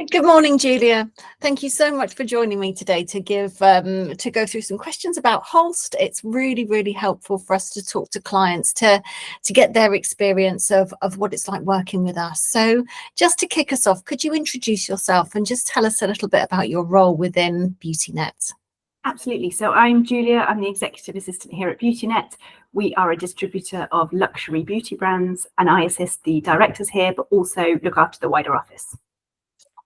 Good morning, Julia. Thank you so much for joining me today to go through some questions about Holst. It's really, really helpful for us to talk to clients to get their experience of what it's like working with us. So just to kick us off, could you introduce yourself and just tell us a little bit about your role within Beautynet? Absolutely. So I'm Julia. I'm the executive assistant here at Beautynet. We are a distributor of luxury beauty brands, and I assist the directors here, but also look after the wider office.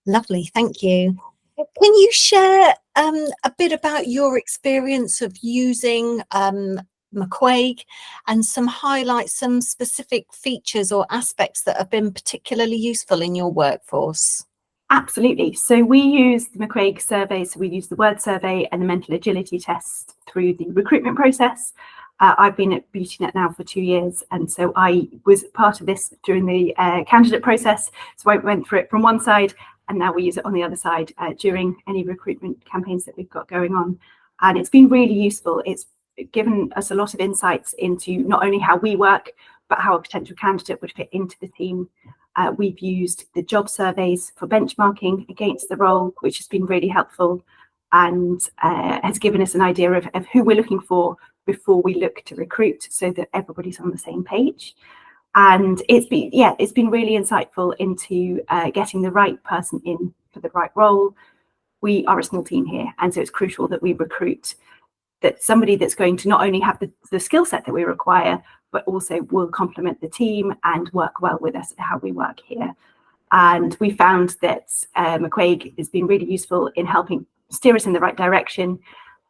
Lovely, thank you. Can you share a bit about your experience of using McQuaig and highlight some specific features or aspects that have been particularly useful in your workforce? Absolutely. So we use the McQuaig survey. So we use the word survey and the mental agility test through the recruitment process. I've been at Beautynet now for 2 years, and so I was part of this during the candidate process. So I went through it from one side, and now we use it on the other side during any recruitment campaigns that we've got going on. And it's been really useful. It's given us a lot of insights into not only how we work, but how a potential candidate would fit into the team. We've used the job surveys for benchmarking against the role, which has been really helpful and has given us an idea of who we're looking for before we look to recruit, so that everybody's on the same page. And it's been really insightful into getting the right person in for the right role. We are a small team here, and so it's crucial that we recruit somebody that's going to not only have the skill set that we require, but also will complement the team and work well with us at how we work here. And we found that McQuaig has been really useful in helping steer us in the right direction.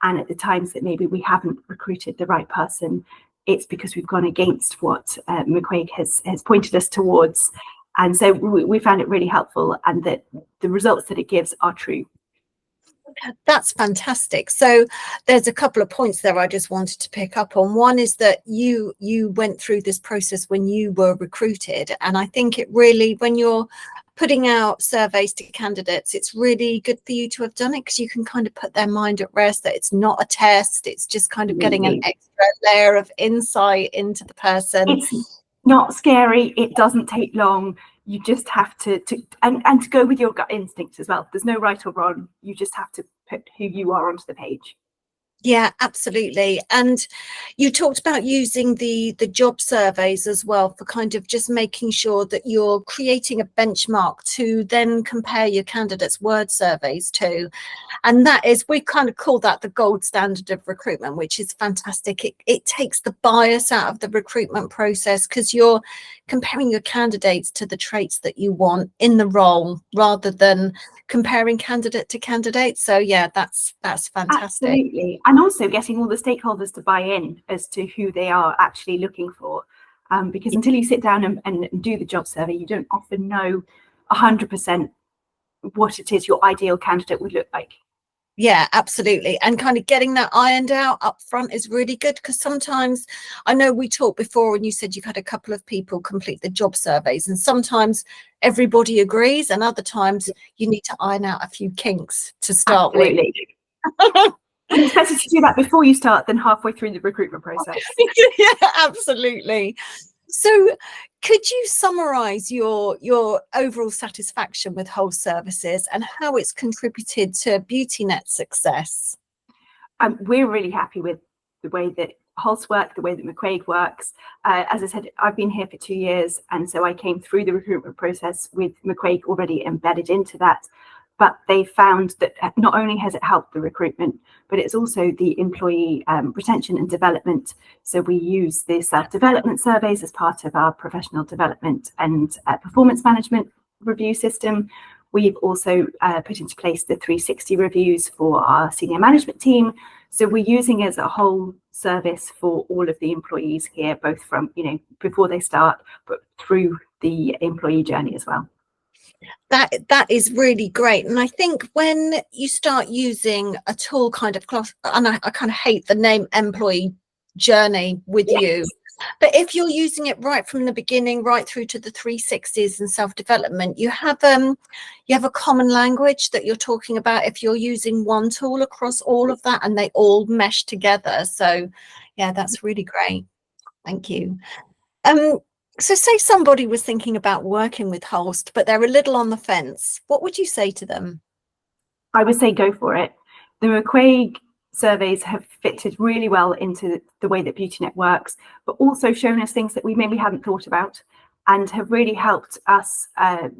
And at the times that maybe we haven't recruited the right person, it's because we've gone against what McQuaig has pointed us towards. And so we found it really helpful, and that the results that it gives are true. That's fantastic. So there's a couple of points there I just wanted to pick up on. One is that you went through this process when you were recruited, and I think it really, when you're putting out surveys to candidates, it's really good for you to have done it, because you can kind of put their mind at rest that it's not a test, it's just kind of getting an extra layer of insight into the person. It's not scary, it doesn't take long. You just have to go with your gut instinct as well. There's no right or wrong. You just have to put who you are onto the page. Yeah, absolutely. And you talked about using the job surveys as well for kind of just making sure that you're creating a benchmark to then compare your candidates' word surveys to. And that is, we kind of call that the gold standard of recruitment, which is fantastic. It takes the bias out of the recruitment process, because you're comparing your candidates to the traits that you want in the role, rather than comparing candidate to candidate. So yeah, that's fantastic. Absolutely. And also getting all the stakeholders to buy in as to who they are actually looking for, because until you sit down and do the job survey, you don't often know 100% what it is your ideal candidate would look like. Yeah, absolutely. And kind of getting that ironed out up front is really good, because sometimes, I know we talked before and you said you've had a couple of people complete the job surveys, and sometimes everybody agrees, and other times you need to iron out a few kinks to start with. It's better to do that before you start than halfway through the recruitment process. Yeah, absolutely. So could you summarize your overall satisfaction with Holst services and how it's contributed to Beautynet's success? We're really happy with the way that Holst work, the way that McQuaig works. As I said, I've been here for 2 years, and so I came through the recruitment process with McQuaig already embedded into that. But they found that not only has it helped the recruitment, but it's also the employee retention and development. So we use the self-development surveys as part of our professional development and performance management review system. We've also put into place the 360 reviews for our senior management team. So we're using it as a whole service for all of the employees here, both from, before they start, but through the employee journey as well. That is really great. And I think when you start using a tool kind of, and I kind of hate the name employee journey with you, but if you're using it right from the beginning right through to the 360s and self-development, you have a common language that you're talking about if you're using one tool across all of that, and they all mesh together. So yeah, that's really great. Thank you. So say somebody was thinking about working with Holst, but they're a little on the fence. What would you say to them? I would say go for it. The McQuaig surveys have fitted really well into the way that Beautynet works, but also shown us things that we maybe hadn't thought about, and have really helped us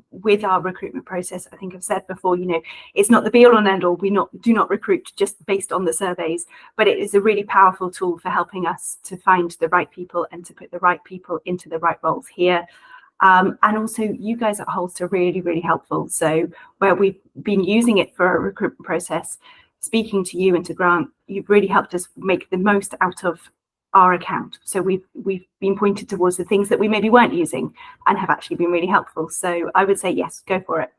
with our recruitment process. I think I've said before, you know, it's not the be all and end all. We do not recruit just based on the surveys, but it is a really powerful tool for helping us to find the right people and to put the right people into the right roles here. And also you guys at Holst are really, really helpful. So where we've been using it for a recruitment process, speaking to you and to Grant, you've really helped us make the most out of our account. So we've been pointed towards the things that we maybe weren't using and have actually been really helpful. So I would say, yes, go for it.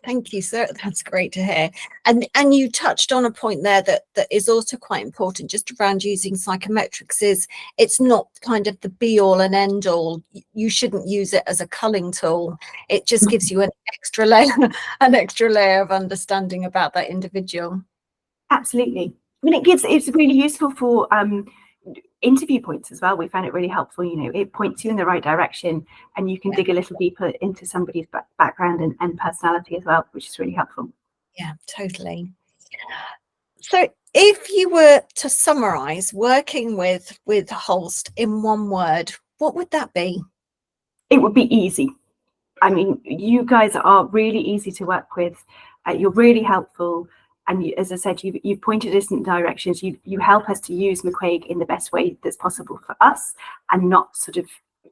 Thank you, sir. That's great to hear. And you touched on a point there that is also quite important, just around using psychometrics. Is it's not kind of the be all and end all. You shouldn't use it as a culling tool. It just gives you an extra layer of understanding about that individual. Absolutely. I mean, it's really useful for interview points as well. We found it really helpful. You know, it points you in the right direction, and you can dig a little deeper into somebody's background and personality as well, which is really helpful. Yeah, totally. So if you were to summarize working with Holst in one word, what would that be? It would be easy. I mean, you guys are really easy to work with. You're really helpful. And you, as I said, you've pointed us in directions. You help us to use McQuaig in the best way that's possible for us, and not sort of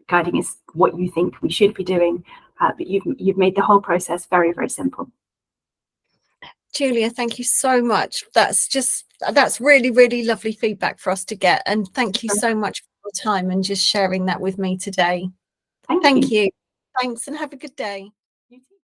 guiding us what you think we should be doing. But you've made the whole process very, very simple. Julia, thank you so much. That's really, really lovely feedback for us to get. And thank you so much for your time and just sharing that with me today. Thank you. Thanks, and have a good day.